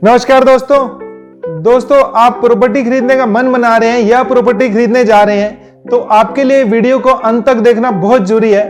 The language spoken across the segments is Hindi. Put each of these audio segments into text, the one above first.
नमस्कार दोस्तों आप प्रॉपर्टी खरीदने का मन बना रहे हैं या प्रॉपर्टी खरीदने जा रहे हैं तो आपके लिए वीडियो को अंत तक देखना बहुत जरूरी है।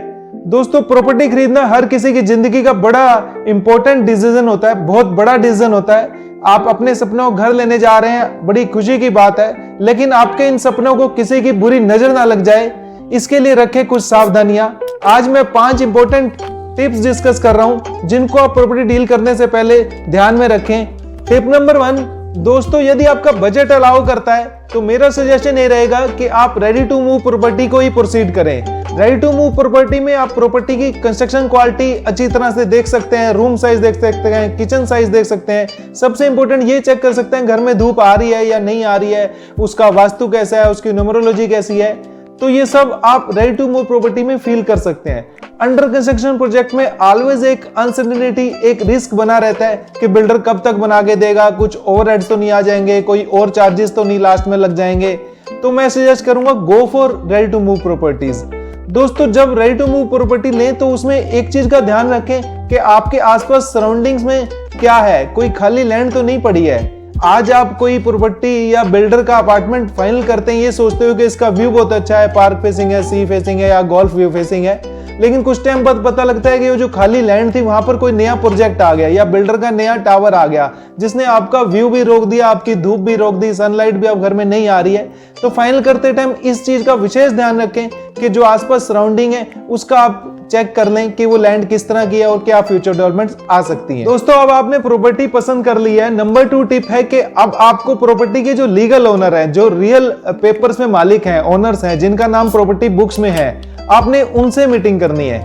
दोस्तों, प्रॉपर्टी खरीदना हर किसी की जिंदगी का बड़ा इंपॉर्टेंट डिसीजन होता है, बहुत बड़ा डिसीजन होता है। आप अपने सपनों को घर लेने जा रहे हैं, बड़ी खुशी की बात है, लेकिन आपके इन सपनों को किसी की बुरी नजर ना लग जाए, इसके लिए रखें कुछ सावधानियां। आज मैं 5 इंपॉर्टेंट टिप्स डिस्कस कर रहा हूं जिनको आप प्रॉपर्टी डील करने से पहले ध्यान में रखें। टिप नंबर 1, दोस्तों यदि आपका बजट अलाउ करता है तो मेरा सजेशन ये रहेगा कि आप रेडी टू मूव प्रॉपर्टी को ही प्रोसीड करें। रेडी टू मूव प्रॉपर्टी में आप प्रॉपर्टी की कंस्ट्रक्शन क्वालिटी अच्छी तरह से देख सकते हैं, रूम साइज देख सकते हैं, किचन साइज देख सकते हैं। सबसे इंपॉर्टेंट ये चेक कर सकते हैं घर में धूप आ रही है या नहीं आ रही है, उसका वास्तु कैसा है, उसकी न्यूमरोलॉजी कैसी है। तो ये सब आप रेडी टू मूव प्रॉपर्टी में फील कर सकते हैं। अंडर कंस्ट्रक्शन प्रोजेक्ट में ऑलवेज एक अनसर्टेनिटी, एक रिस्क बना रहता है कि बिल्डर कब तक बना के देगा, कुछ ओवरहेड्स तो नहीं आ जाएंगे, कोई और चार्जेस तो नहीं लास्ट में लग जाएंगे। तो मैं सजेस्ट करूंगा go for ready to move properties. दोस्तों, जब रेडी टू मूव प्रॉपर्टी लें तो उसमें एक चीज का ध्यान रखें कि आपके आसपास सराउंडिंग्स में क्या है, कोई खाली लैंड तो नहीं पड़ी है। आज आप कोई प्रॉपर्टी या बिल्डर का अपार्टमेंट फाइनल करते हैं ये सोचते हो कि इसका व्यू बहुत अच्छा है, पार्क फेसिंग है, सी फेसिंग है या गोल्फ व्यू फेसिंग है, लेकिन कुछ टाइम बाद पता लगता है कि वो जो खाली लैंड थी वहां पर कोई नया प्रोजेक्ट आ गया या बिल्डर का नया टावर आ गया जिसने आपका व्यू भी रोक दिया, आपकी धूप भी रोक दी, सनलाइट भी अब घर में नहीं आ रही है। तो फाइनल करते टाइम इस चीज का विशेष ध्यान रखें कि जो आसपास सराउंडिंग है उसका आप चेक कर लें कि वो लैंड किस तरह की है और क्या फ्यूचर डेवलपमेंट्स आ सकती हैं। दोस्तों, अब आपने प्रॉपर्टी पसंद कर ली है। नंबर 2 टिप है कि अब आपको प्रॉपर्टी के जो लीगल ओनर हैं, जो रियल पेपर्स में मालिक हैं, ओनर्स हैं, जिनका नाम प्रॉपर्टी बुक्स में है, आपने उनसे मीटिंग करनी है।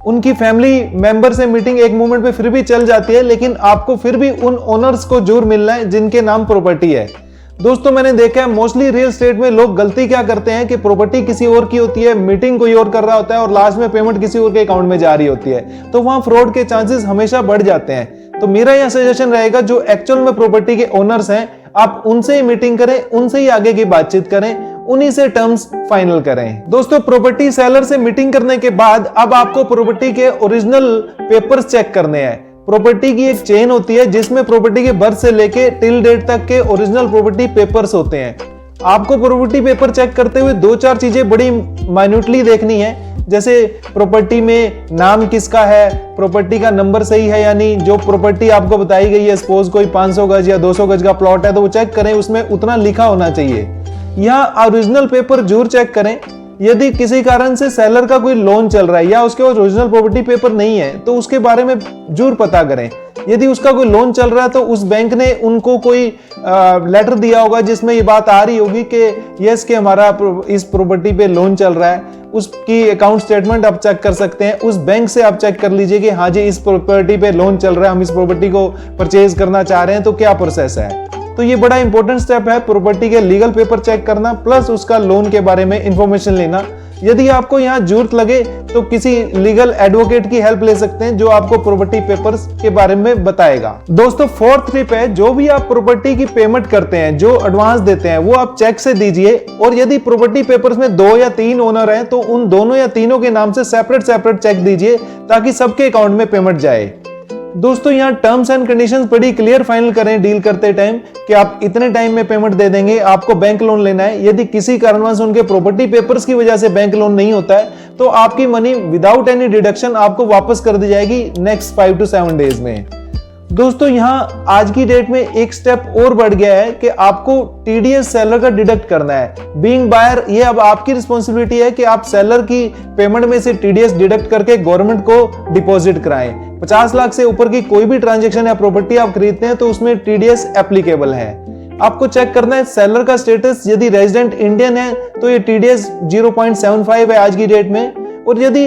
उनकी फैमिली मेंबर से मीटिंग एक मोमेंट पे फिर भी चल जाती है, लेकिन आपको फिर भी उन ओनर्स को जरूर मिलना है जिनके नाम प्रॉपर्टी है। दोस्तों, मैंने देखा है मोस्टली रियल एस्टेट में लोग गलती क्या करते हैं कि प्रॉपर्टी किसी और की होती है, मीटिंग कोई और कर रहा होता है और लास्ट में पेमेंट किसी और के अकाउंट में जा रही होती है, तो वहां फ्रॉड के चांसेस हमेशा बढ़ जाते हैं। तो मेरा यह सजेशन रहेगा, जो एक्चुअल में प्रॉपर्टी के ओनर्स हैं आप उनसे ही मीटिंग करें, उनसे ही आगे की बातचीत करें, उन्हीं से टर्म्स फाइनल करें। दोस्तों, प्रॉपर्टी सेलर से मीटिंग करने के बाद अब आपको प्रॉपर्टी के ओरिजिनल पेपर्स चेक करने हैं। प्रॉपर्टी की एक चेन होती है जिसमें प्रॉपर्टी के बर्थ से लेके टिल डेट तक के ओरिजिनल प्रॉपर्टी पेपर्स होते हैं। आपको प्रॉपर्टी पेपर चेक करते हुए 2-4 चीजें बड़ी माइन्यूटली देखनी है, जैसे प्रॉपर्टी में नाम किसका है, प्रॉपर्टी का नंबर सही है, यानी जो प्रॉपर्टी आपको बताई गई है, सपोज कोई 500 गज या 200 गज का प्लॉट है तो वो चेक करें उसमें उतना लिखा होना चाहिए। यहाँ ओरिजिनल पेपर जरूर चेक करें। यदि किसी कारण से सेलर का कोई लोन चल रहा है या उसके पास ओरिजिनल प्रॉपर्टी पेपर नहीं है तो उसके बारे में जरूर पता करें। यदि उसका कोई लोन चल रहा है तो उस बैंक ने उनको कोई लेटर दिया होगा जिसमें ये बात आ रही होगी कि यस कि हमारा इस प्रॉपर्टी पे लोन चल रहा है। उसकी अकाउंट स्टेटमेंट आप चेक कर सकते हैं, उस बैंक से आप चेक कर लीजिए कि हाँ जी इस प्रॉपर्टी पे लोन चल रहा है, हम इस प्रॉपर्टी को परचेज करना चाह रहे हैं तो क्या प्रोसेस है। तो ये बड़ा इंपॉर्टेंट स्टेप है, प्रॉपर्टी के लीगल पेपर चेक करना प्लस उसका लोन के बारे में इंफॉर्मेशन लेना। यदि आपको यहाँ जरूरत लगे तो किसी लीगल एडवोकेट की हेल्प ले सकते हैं जो आपको प्रॉपर्टी पेपर्स के बारे में बताएगा। दोस्तों, 4th टिप है, जो भी आप प्रॉपर्टी की पेमेंट करते हैं, जो एडवांस देते हैं, वो आप चेक से दीजिए। और यदि प्रॉपर्टी पेपर्स में 2 या 3 ओनर हैं तो उन दोनों या तीनों के नाम से सेपरेट चेक दीजिए ताकि सबके अकाउंट में पेमेंट जाए। दोस्तों, यहाँ टर्म्स एंड कंडीशंस बड़ी क्लियर फाइनल करें डील करते टाइम कि आप इतने टाइम में पेमेंट दे देंगे, आपको बैंक लोन लेना है। यदि किसी कारणवश उनके प्रॉपर्टी पेपर्स की वजह से बैंक लोन नहीं होता है तो आपकी मनी विदाउट एनी डिडक्शन आपको वापस कर दी जाएगी नेक्स्ट 5 to 7 डेज में। दोस्तों, यहाँ आज की डेट में एक स्टेप और बढ़ गया है कि आपको टीडीएस सेलर का डिडक्ट करना है। बीइंग बायर, ये अब आपकी रिस्पॉन्सिबिलिटी है कि आप सेलर की पेमेंट में से टीडीएस डिडक्ट करके गवर्नमेंट को डिपॉजिट कराएं। 50 लाख से ऊपर की कोई भी ट्रांजैक्शन या प्रॉपर्टी आप खरीदते हैं तो उसमें टीडीएस एप्लीकेबल है। आपको चेक करना है सेलर का स्टेटस, यदि रेजिडेंट इंडियन है तो ये टीडीएस 0.75 है आज की डेट में, और यदि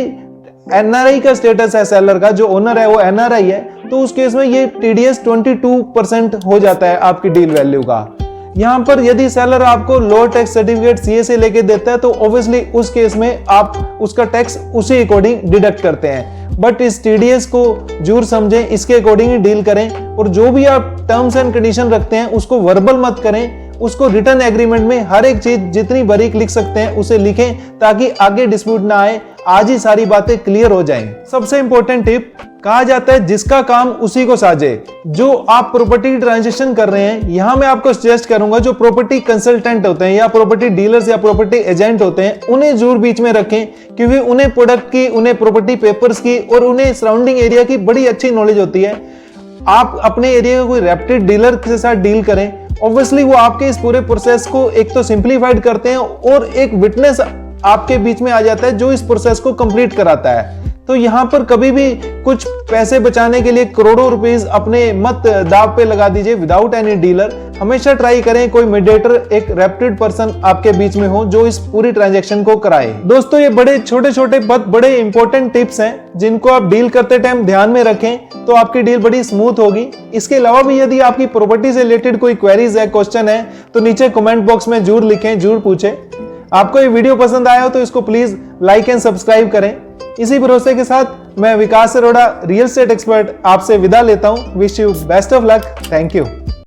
एनआरआई का स्टेटस है सेलर का, जो ओनर है वो एनआरआई है, तो उस केस में ये टीडीएस 22% हो जाता है आपकी डील वैल्यू का। यहाँ पर यदि सेलर आपको लोअर टैक्स सर्टिफिकेट सीए से लेके देता है तो ऑब्वियसली उस केस में आप उसका टैक्स उसी अकॉर्डिंग डिडक्ट करते हैं। बट इस टीडीएस को जरूर समझें, इसके अकॉर्डिंग ही डील करें, और जो भी आप टर्म्स एंड कंडीशन रखते हैं उसको वर्बल मत करें, उसको रिटर्न एग्रीमेंट में हर एक चीज जितनी बारीक लिख सकते हैं उसे लिखें ताकि आगे डिस्प्यूट ना आए आज ही सारी बातें क्लियर हो जाएं। सबसे इंपॉर्टेंट टिप, कहा जाता है जिसका काम उसी को साजे। जो आप प्रॉपर्टी ट्रांजैक्शन कर रहे हैं, यहां मैं आपको सजेस्ट करूंगा जो प्रॉपर्टी कंसल्टेंट होते हैं या प्रॉपर्टी डीलर्स या प्रॉपर्टी एजेंट होते हैं, उन्हें जरूर बीच में रखें, क्योंकि उन्हें प्रोडक्ट की, उन्हें प्रॉपर्टी पेपर्स की और उन्हें सराउंडिंग एरिया की बड़ी अच्छी नॉलेज होती है। आप अपने एरिया का कोई रेप्यूटेड डीलर के साथ डील करें। ऑब्वियसली वो आपके इस पूरे प्रोसेस को एक तो सिंप्लीफाइड करते हैं और एक विटनेस आपके बीच में आ जाता है जो इस प्रोसेस को कंप्लीट कराता है। तो यहां पर कभी भी कुछ पैसे बचाने के लिए करोड़ों रुपीस अपने मत दाव पे लगा दीजिए विदाउट एनी डीलर। हमेशा ट्राई करें कोई मीडिएटर, एक रेप्यूटेड पर्सन आपके बीच में हो जो इस पूरी ट्रांजैक्शन को कराए। दोस्तों, ये बड़े छोटे छोटे बहुत बड़े इंपॉर्टेंट टिप्स हैं जिनको आप डील करते टाइम ध्यान में रखें तो आपकी डील बड़ी स्मूथ होगी। इसके अलावा भी यदि आपकी प्रॉपर्टी से रिलेटेड कोई क्वेरीज है, क्वेश्चन है, तो नीचे कमेंट बॉक्स में जरूर लिखें, जरूर पूछें। आपको ये वीडियो पसंद आया हो तो इसको प्लीज लाइक एंड सब्सक्राइब करें। इसी भरोसे के साथ मैं विकास अरोड़ा, रियल एस्टेट एक्सपर्ट, आपसे विदा लेता हूं। Wish you best of luck. Thank you.